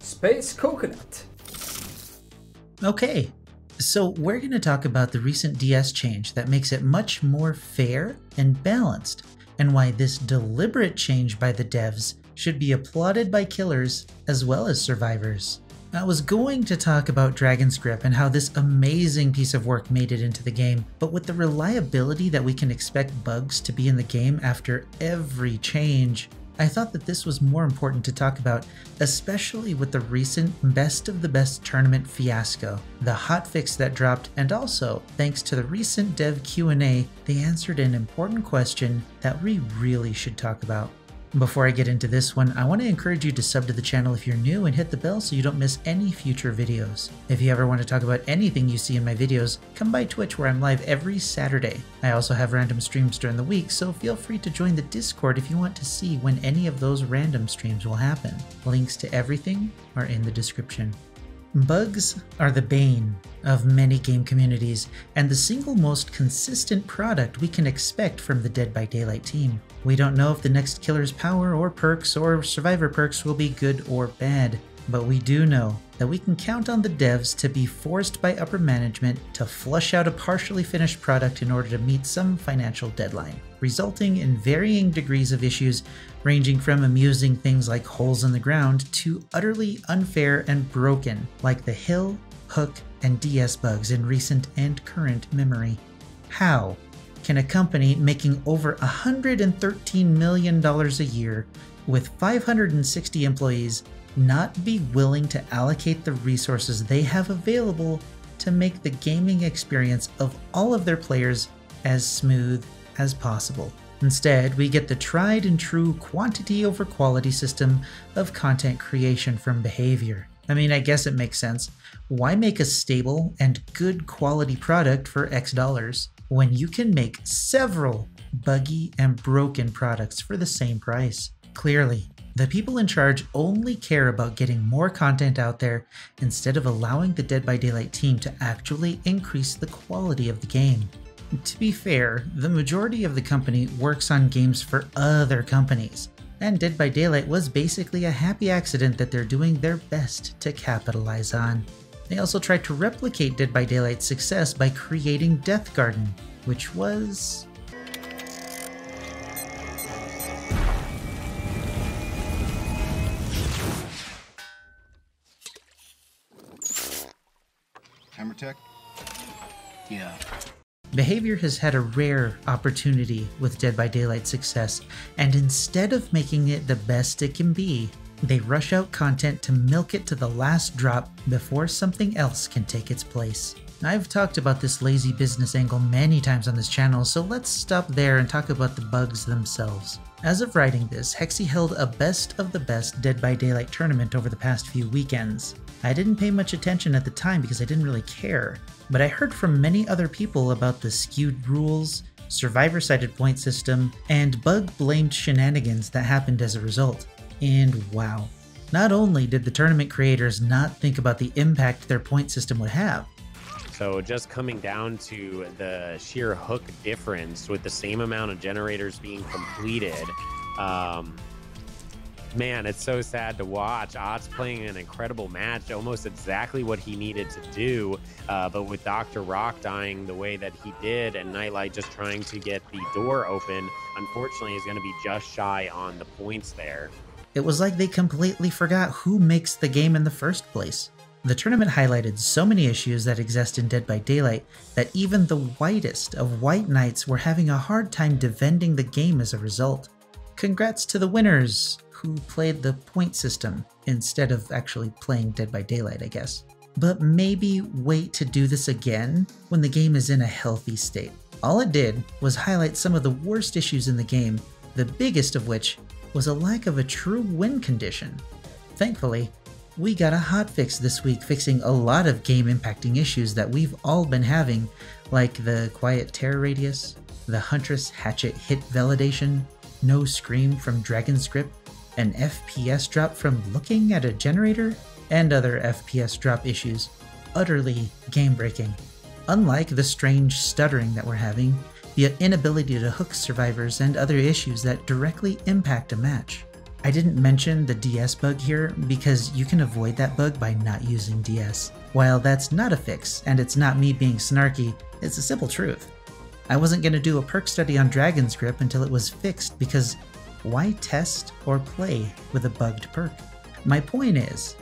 Space Coconut. Okay, so we're going to talk about the recent DS change that makes it much more fair and balanced, and why this deliberate change by the devs should be applauded by killers as well as survivors. I was going to talk about Dragon's Grip and how this amazing piece of work made it into the game, but with the reliability that we can expect bugs to be in the game after every change, I thought that this was more important to talk about, especially with the recent Best of the Best tournament fiasco, the hotfix that dropped, and also, thanks to the recent dev Q&A, they answered an important question that we really should talk about. Before I get into this one, I want to encourage you to sub to the channel if you're new and hit the bell so you don't miss any future videos. If you ever want to talk about anything you see in my videos, come by Twitch where I'm live every Saturday. I also have random streams during the week, so feel free to join the Discord if you want to see when any of those random streams will happen. Links to everything are in the description. Bugs are the bane of many game communities, and the single most consistent product we can expect from the Dead by Daylight team. We don't know if the next Killer's Power or perks or Survivor perks will be good or bad, but we do know that we can count on the devs to be forced by upper management to flush out a partially finished product in order to meet some financial deadline, resulting in varying degrees of issues ranging from amusing things like holes in the ground to utterly unfair and broken, like the Hill, Hook, and DS bugs in recent and current memory. How can a company making over $113 million a year with 560 employees not be willing to allocate the resources they have available to make the gaming experience of all of their players as smooth as possible? Instead, we get the tried and true quantity over quality system of content creation from Behavior. I mean, I guess it makes sense. Why make a stable and good quality product for X dollars when you can make several buggy and broken products for the same price? Clearly, the people in charge only care about getting more content out there instead of allowing the Dead by Daylight team to actually increase the quality of the game. To be fair, the majority of the company works on games for other companies, and Dead by Daylight was basically a happy accident that they're doing their best to capitalize on. They also tried to replicate Dead by Daylight's success by creating Death Garden, which was... Hammer Tech? Yeah. Behavior has had a rare opportunity with Dead by Daylight's success, and instead of making it the best it can be, they rush out content to milk it to the last drop before something else can take its place. I've talked about this lazy business angle many times on this channel, so let's stop there and talk about the bugs themselves. As of writing this, Hexy held a Best of the Best Dead by Daylight tournament over the past few weekends. I didn't pay much attention at the time because I didn't really care, but I heard from many other people about the skewed rules, survivor-sided point system, and bug-blamed shenanigans that happened as a result. And wow, not only did the tournament creators not think about the impact their point system would have, so just coming down to the sheer hook difference with the same amount of generators being completed, man, it's so sad to watch. Odd's playing an incredible match, almost exactly what he needed to do, but with Dr. Rock dying the way that he did and Nightlight just trying to get the door open, unfortunately is going to be just shy on the points there. It was like they completely forgot who makes the game in the first place. The tournament highlighted so many issues that exist in Dead by Daylight that even the whitest of white knights were having a hard time defending the game as a result. Congrats to the winners who played the point system instead of actually playing Dead by Daylight, I guess. But maybe wait to do this again when the game is in a healthy state. All it did was highlight some of the worst issues in the game, the biggest of which was a lack of a true win condition. Thankfully, we got a hotfix this week fixing a lot of game impacting issues that we've all been having, like the quiet terror radius, the Huntress hatchet hit validation, no scream from Dragon's Grip, an FPS drop from looking at a generator, and other FPS drop issues. Utterly game-breaking. Unlike the strange stuttering that we're having, the inability to hook survivors and other issues that directly impact a match. I didn't mention the DS bug here because you can avoid that bug by not using DS. While that's not a fix, and it's not me being snarky, it's a simple truth. I wasn't going to do a perk study on Dragon's Grip until it was fixed because why test or play with a bugged perk? My point is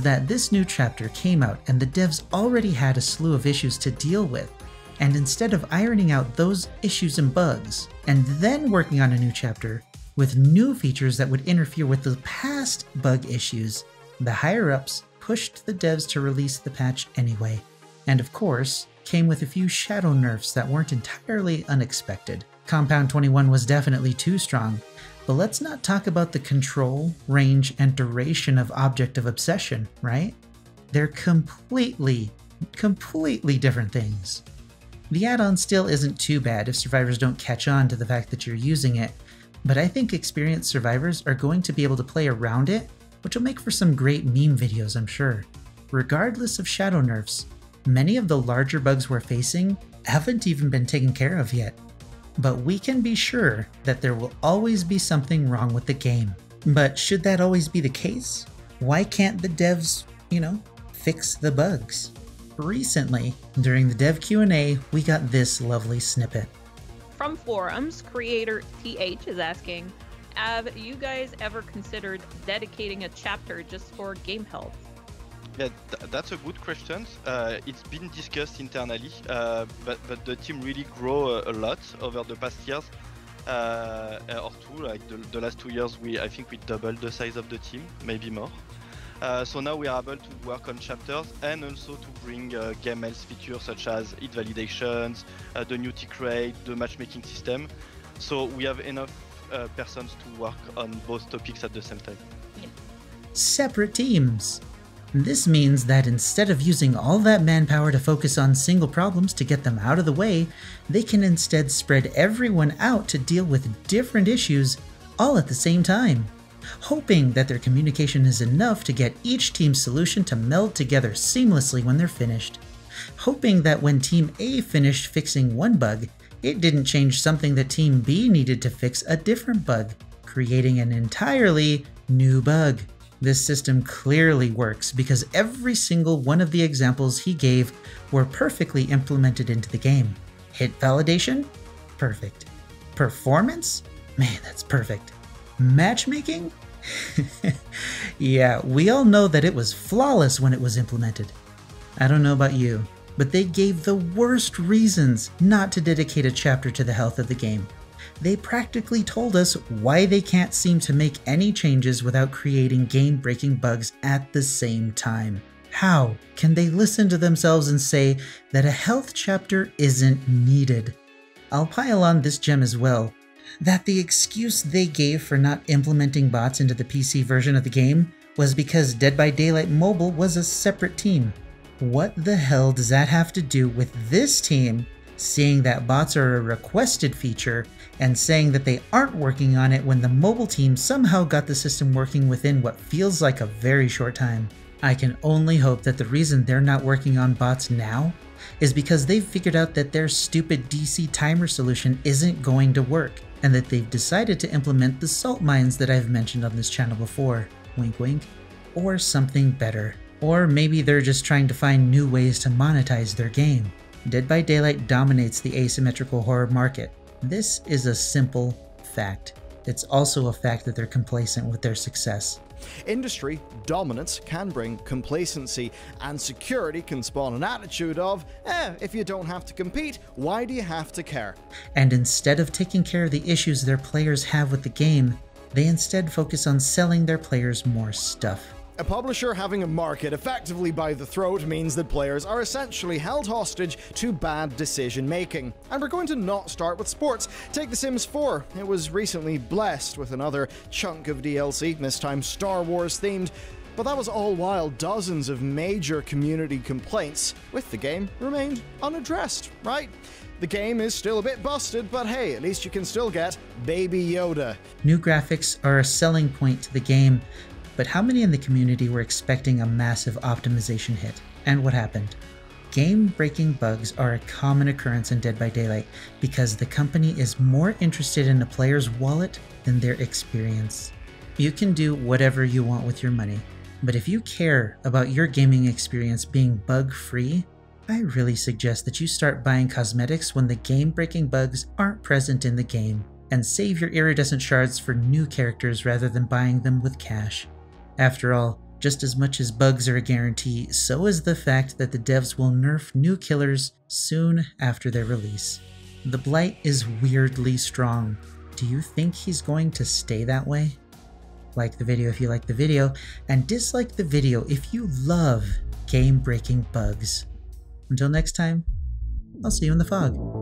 that this new chapter came out and the devs already had a slew of issues to deal with, and instead of ironing out those issues and bugs, and then working on a new chapter with new features that would interfere with the past bug issues, the higher-ups pushed the devs to release the patch anyway, and of course, came with a few shadow nerfs that weren't entirely unexpected. Compound 21 was definitely too strong, but let's not talk about the control, range, and duration of Object of Obsession, right? They're completely different things. The add-on still isn't too bad if survivors don't catch on to the fact that you're using it, but I think experienced survivors are going to be able to play around it, which will make for some great meme videos, I'm sure. Regardless of shadow nerfs, many of the larger bugs we're facing haven't even been taken care of yet. But we can be sure that there will always be something wrong with the game. But should that always be the case? Why can't the devs, fix the bugs? Recently, during the dev Q&A, we got this lovely snippet. From forums, creator TH is asking, have you guys ever considered dedicating a chapter just for game health? Yeah, that's a good question. It's been discussed internally, but the team really grew a lot over the past years, or two. Like the last 2 years, I think we doubled the size of the team, maybe more. So now we are able to work on chapters and also to bring game health features such as hit validations, the new tick rate, the matchmaking system. So we have enough persons to work on both topics at the same time. Separate teams. This means that instead of using all that manpower to focus on single problems to get them out of the way, they can instead spread everyone out to deal with different issues all at the same time, hoping that their communication is enough to get each team's solution to meld together seamlessly when they're finished, hoping that when Team A finished fixing one bug, it didn't change something that Team B needed to fix a different bug, creating an entirely new bug. This system clearly works because every single one of the examples he gave were perfectly implemented into the game. Hit validation? Perfect. Performance? Man, that's perfect. Matchmaking? Yeah, we all know that it was flawless when it was implemented. I don't know about you, but they gave the worst reasons not to dedicate a chapter to the health of the game. They practically told us why they can't seem to make any changes without creating game-breaking bugs at the same time. How can they listen to themselves and say that a health chapter isn't needed? I'll pile on this gem as well, that the excuse they gave for not implementing bots into the PC version of the game was because Dead by Daylight Mobile was a separate team. What the hell does that have to do with this team seeing that bots are a requested feature and saying that they aren't working on it when the mobile team somehow got the system working within what feels like a very short time? I can only hope that the reason they're not working on bots now is because they've figured out that their stupid DC timer solution isn't going to work, and that they've decided to implement the salt mines that I've mentioned on this channel before, wink wink, or something better. Or maybe they're just trying to find new ways to monetize their game. Dead by Daylight dominates the asymmetrical horror market. This is a simple fact. It's also a fact that they're complacent with their success. Industry dominance can bring complacency, and security can spawn an attitude of, if you don't have to compete, why do you have to care? And instead of taking care of the issues their players have with the game, they instead focus on selling their players more stuff. A publisher having a market effectively by the throat means that players are essentially held hostage to bad decision making. And we're going to not start with sports. Take The Sims 4. It was recently blessed with another chunk of DLC, this time Star Wars themed. But that was all while dozens of major community complaints with the game remained unaddressed, right? The game is still a bit busted, but hey, at least you can still get Baby Yoda. New graphics are a selling point to the game, but how many in the community were expecting a massive optimization hit? And what happened? Game-breaking bugs are a common occurrence in Dead by Daylight because the company is more interested in a player's wallet than their experience. You can do whatever you want with your money, but if you care about your gaming experience being bug-free, I really suggest that you start buying cosmetics when the game-breaking bugs aren't present in the game, and save your iridescent shards for new characters rather than buying them with cash. After all, just as much as bugs are a guarantee, so is the fact that the devs will nerf new killers soon after their release. The Blight is weirdly strong. Do you think he's going to stay that way? Like the video if you like the video, and dislike the video if you love game-breaking bugs. Until next time, I'll see you in the fog.